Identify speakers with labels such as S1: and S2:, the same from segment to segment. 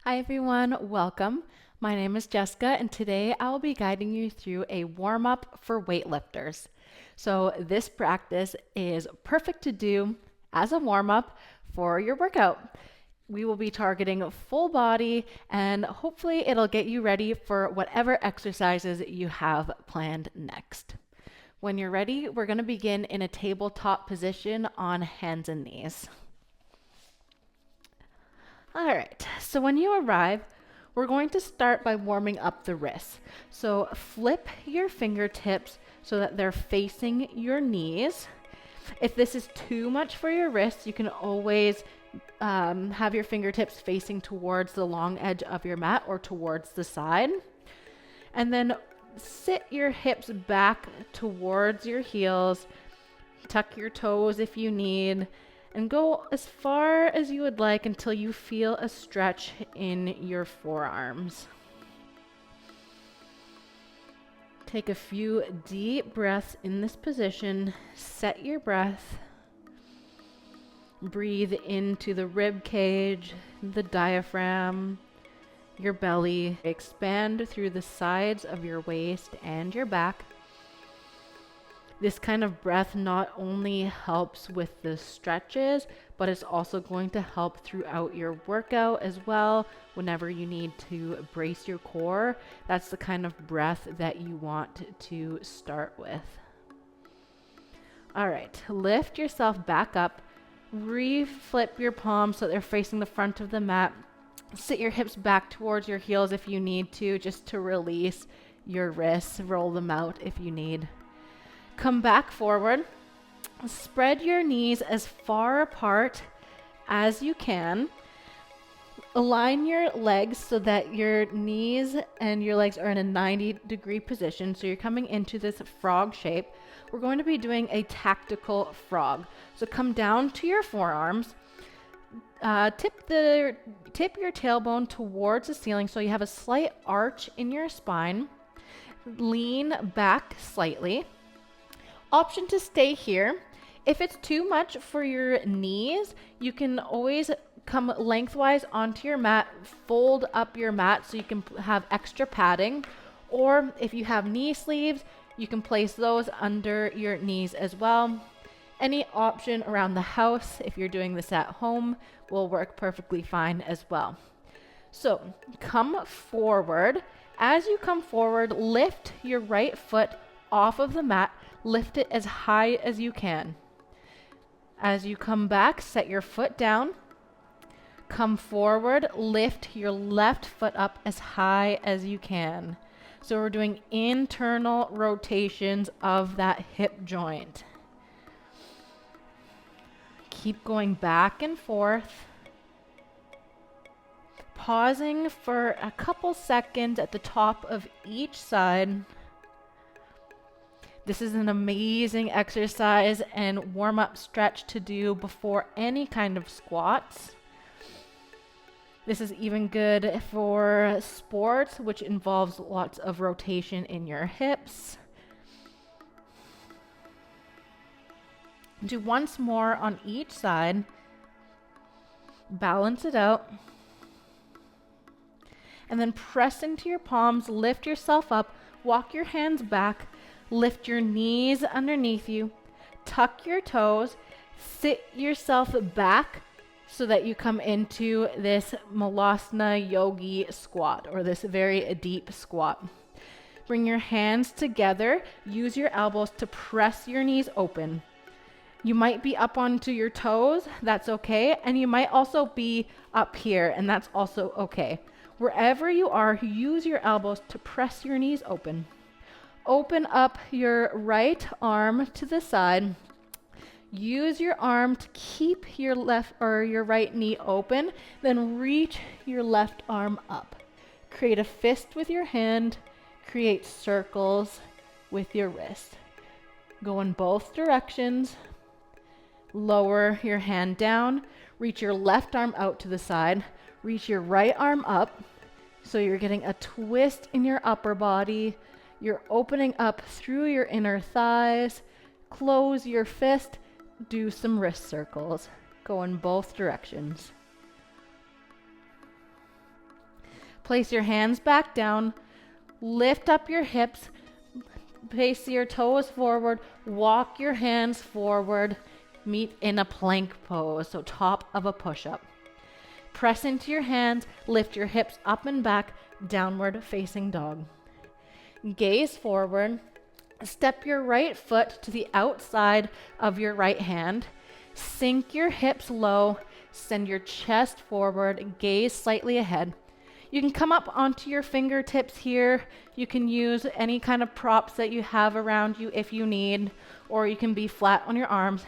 S1: Hi everyone, welcome. My name is Jessica and today I'll be guiding you through a warm-up for weightlifters. So this practice is perfect to do as a warm-up for your workout. We will be targeting full body and hopefully it'll get you ready for whatever exercises you have planned next. When you're ready, we're going to begin in a tabletop position on hands and knees. All right, so when you arrive, we're going to start by warming up the wrists. So flip your fingertips so that they're facing your knees. If this is too much for your wrists, you can always have your fingertips facing towards the long edge of your mat or towards the side. And then sit your hips back towards your heels, tuck your toes if you need, and go as far as you would like until you feel a stretch in your forearms. Take a few deep breaths in this position. Set your breath. Breathe into the rib cage, the diaphragm, your belly. Expand through the sides of your waist and your back. This kind of breath not only helps with the stretches, but it's also going to help throughout your workout as well. Whenever you need to brace your core, that's the kind of breath that you want to start with. All right, lift yourself back up. Reflip your palms so they're facing the front of the mat. Sit your hips back towards your heels if you need to, just to release your wrists. Roll them out if you need. Come back forward. Spread your knees as far apart as you can. Align your legs so that your knees and your legs are in a 90-degree position. So you're coming into this frog shape. We're going to be doing a tactical frog. So come down to your forearms. Tip your tailbone towards the ceiling so you have a slight arch in your spine. Lean back slightly. Option to stay here. If it's too much for your knees, you can always come lengthwise onto your mat, fold up your mat so you can have extra padding. Or if you have knee sleeves, you can place those under your knees as well. Any option around the house, if you're doing this at home, will work perfectly fine as well. So come forward. As you come forward, lift your right foot off of the mat. Lift it as high as you can. As you come back, set your foot down. Come forward, lift your left foot up as high as you can. So we're doing internal rotations of that hip joint. Keep going back and forth. Pausing for a couple seconds at the top of each side. This is an amazing exercise and warm-up stretch to do before any kind of squats. This is even good for sports, which involves lots of rotation in your hips. Do once more on each side. Balance it out. And then press into your palms, lift yourself up, walk your hands back. Lift your knees underneath you, tuck your toes, sit yourself back so that you come into this Malasana Yogi squat, or this very deep squat. Bring your hands together, use your elbows to press your knees open. You might be up onto your toes, that's okay, and you might also be up here, and that's also okay. Wherever you are, use your elbows to press your knees open. Open up your right arm to the side. Use your arm to keep your left or your right knee open. Then reach your left arm up. Create a fist with your hand. Create circles with your wrist. Go in both directions. Lower your hand down. Reach your left arm out to the side. Reach your right arm up. So you're getting a twist in your upper body. You're opening up through your inner thighs. Close your fist. Do some wrist circles. Go in both directions. Place your hands back down, lift up your hips, place your toes forward, walk your hands forward, meet in a plank pose, so top of a push-up. Press into your hands, lift your hips up and back, downward facing dog. Gaze forward, step your right foot to the outside of your right hand, sink your hips low, send your chest forward, gaze slightly ahead. You can come up onto your fingertips here. You can use any kind of props that you have around you if you need, or you can be flat on your arms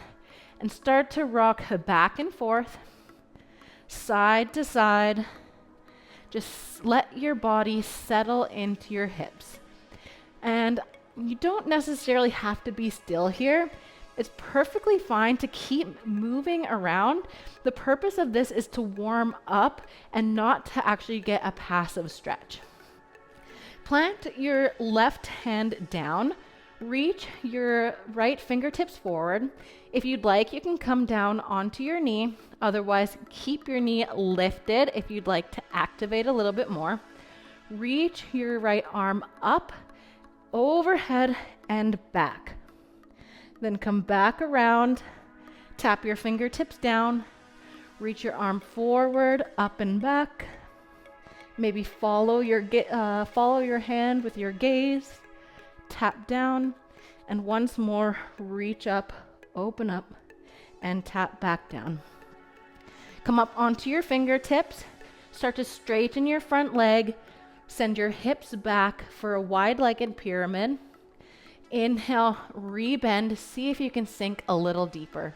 S1: and start to rock back and forth, side to side. Just let your body settle into your hips. And you don't necessarily have to be still here. It's perfectly fine to keep moving around. The purpose of this is to warm up and not to actually get a passive stretch. Plant your left hand down. Reach your right fingertips forward. If you'd like, you can come down onto your knee. Otherwise, keep your knee lifted if you'd like to activate a little bit more. Reach your right arm up, overhead, and back. Then come back around, tap your fingertips down, reach your arm forward, up and back. Maybe follow your hand with your gaze, tap down, and once more, reach up, open up, and tap back down. Come up onto your fingertips, start to straighten your front leg, send your hips back for a wide-legged pyramid. Inhale, rebend, see if you can sink a little deeper.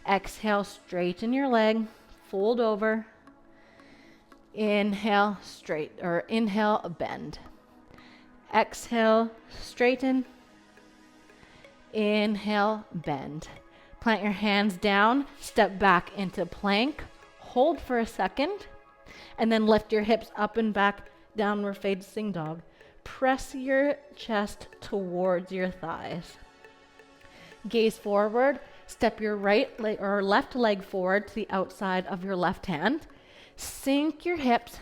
S1: Exhale, straighten your leg, fold over. Inhale, inhale, bend. Exhale, straighten. Inhale, bend. Plant your hands down, step back into plank, hold for a second, and then lift your hips up and back, downward facing dog. Press your chest towards your thighs. Gaze forward, step your right leg or left leg forward to the outside of your left hand. Sink your hips,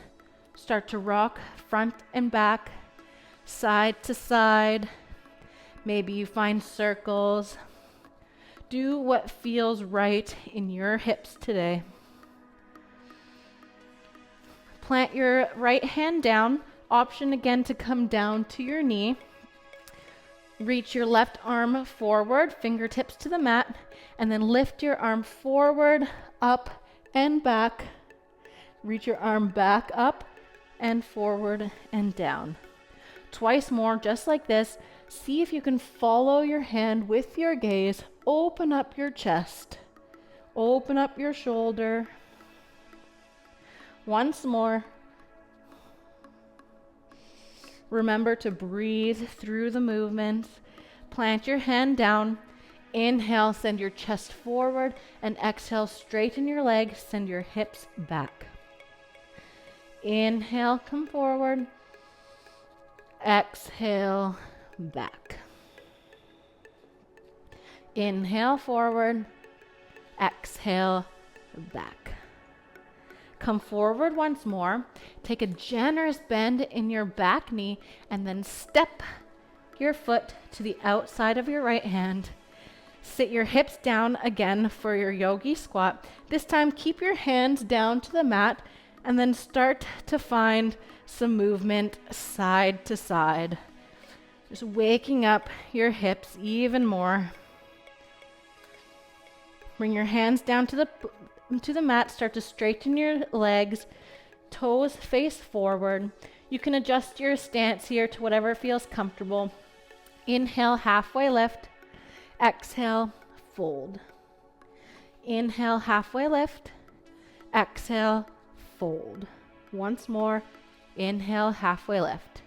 S1: start to rock front and back, side to side. Maybe you find circles. Do what feels right in your hips today. Plant your right hand down. Option again to come down to your knee. Reach your left arm forward, fingertips to the mat, and then lift your arm forward, up, and back. Reach your arm back up and forward and down. Twice more, just like this. See if you can follow your hand with your gaze. Open up your chest. Open up your shoulder. Once more. Remember to breathe through the movements. Plant your hand down. Inhale, send your chest forward, and exhale, straighten your legs, send your hips back. Inhale, come forward. Exhale, back. Inhale, forward. Exhale, back. Come forward once more. Take a generous bend in your back knee and then step your foot to the outside of your right hand. Sit your hips down again for your yogi squat. This time keep your hands down to the mat and then start to find some movement side to side. Just waking up your hips even more. Bring your hands down to the mat, start to straighten your legs, toes face forward. You can adjust your stance here to whatever feels comfortable. Inhale, halfway lift. Exhale, fold. Inhale, halfway lift. Exhale, fold. Once more. Inhale, halfway lift.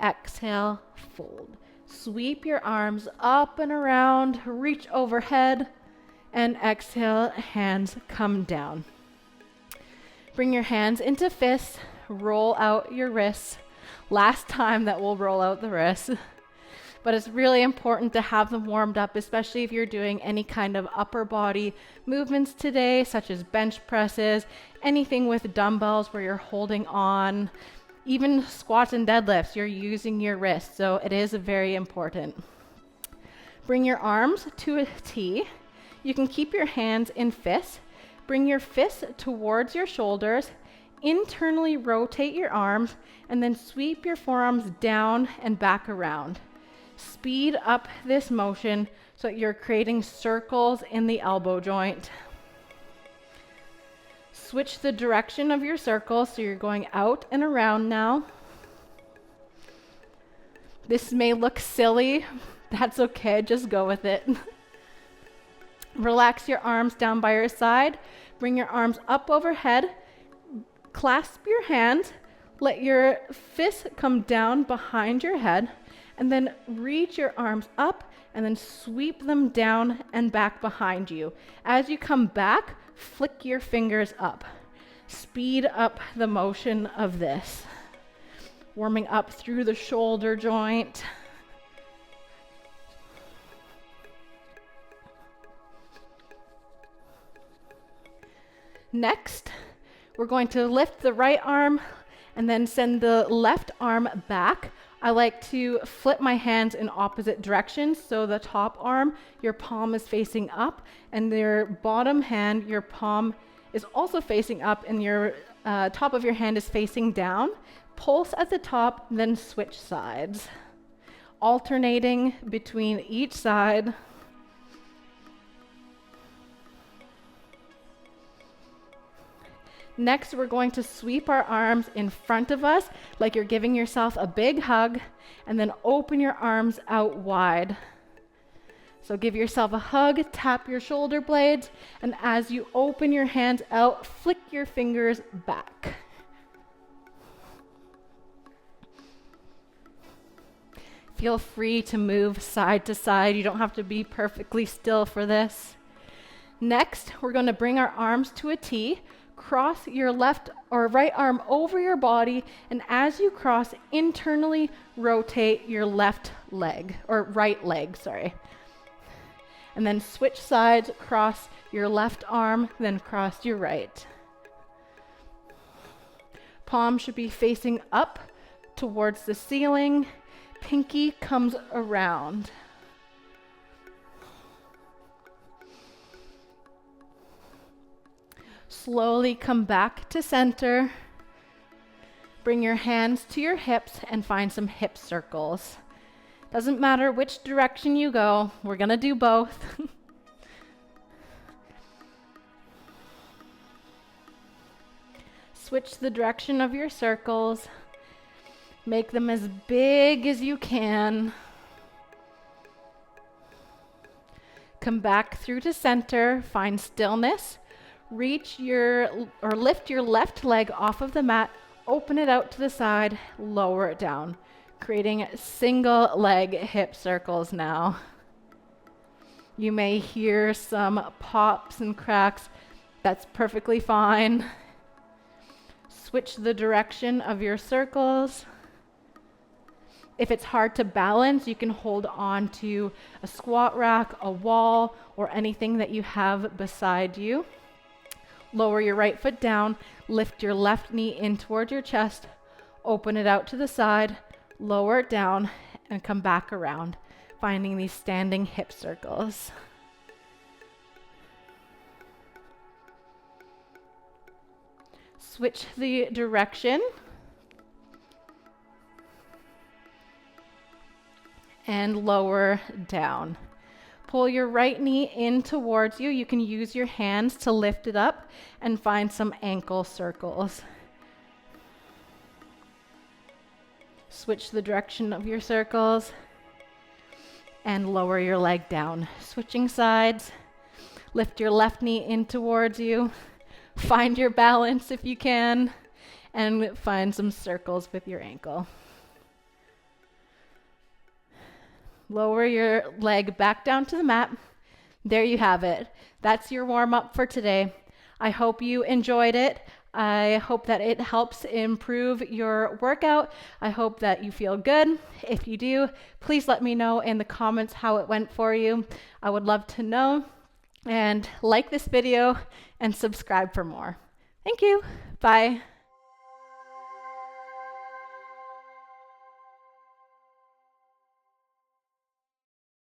S1: Exhale, fold. Sweep your arms up and around, reach overhead, and exhale, hands come down. Bring your hands into fists, roll out your wrists. Last time that we'll roll out the wrists. but it's really important to have them warmed up, especially if you're doing any kind of upper body movements today, such as bench presses, anything with dumbbells where you're holding on, even squats and deadlifts, you're using your wrists, so it is very important. Bring your arms to a T. You can keep your hands in fists. Bring your fists towards your shoulders. Internally rotate your arms and then sweep your forearms down and back around. Speed up this motion so that you're creating circles in the elbow joint. Switch the direction of your circle so you're going out and around now. This may look silly. That's okay, just go with it. Relax your arms down by your side. Bring your arms up overhead. Clasp your hands. Let your fists come down behind your head. And then reach your arms up and then sweep them down and back behind you. As you come back, flick your fingers up. Speed up the motion of this. Warming up through the shoulder joint. Next, we're going to lift the right arm and then send the left arm back. I like to flip my hands in opposite directions, so the top arm, your palm is facing up, and your bottom hand, your palm is also facing up, and your top of your hand is facing down. Pulse at the top, then switch sides. Alternating between each side. Next, we're going to sweep our arms in front of us like you're giving yourself a big hug, and then open your arms out wide. So give yourself a hug, tap your shoulder blades, and as you open your hands out, flick your fingers back. Feel free to move side to side. You don't have to be perfectly still for this. Next, we're going to bring our arms to a T. Cross your left or right arm over your body, and as you cross, internally rotate your left leg, or right leg, sorry. And then switch sides, cross your left arm, then cross your right. Palm should be facing up towards the ceiling. Pinky comes around. Slowly come back to center. Bring your hands to your hips and find some hip circles. Doesn't matter which direction you go, we're gonna do both. Switch the direction of your circles. Make them as big as you can. Come back through to center, find stillness. Lift your left leg off of the mat, open it out to the side, lower it down, creating single leg hip circles now. You may hear some pops and cracks. That's perfectly fine. Switch the direction of your circles. If it's hard to balance, you can hold on to a squat rack, a wall, or anything that you have beside you. Lower your right foot down, lift your left knee in toward your chest, open it out to the side, lower it down, and come back around, finding these standing hip circles. Switch the direction. And lower down. Pull your right knee in towards you. You can use your hands to lift it up and find some ankle circles. Switch the direction of your circles and lower your leg down. Switching sides. Lift your left knee in towards you. Find your balance if you can, and find some circles with your ankle. Lower your leg back down to the mat. There you have it. That's your warm-up for today. I hope you enjoyed it. I hope that it helps improve your workout. I hope that you feel good. If you do, please let me know in the comments how it went for you. I would love to know. And like this video and subscribe for more. Thank you. Bye.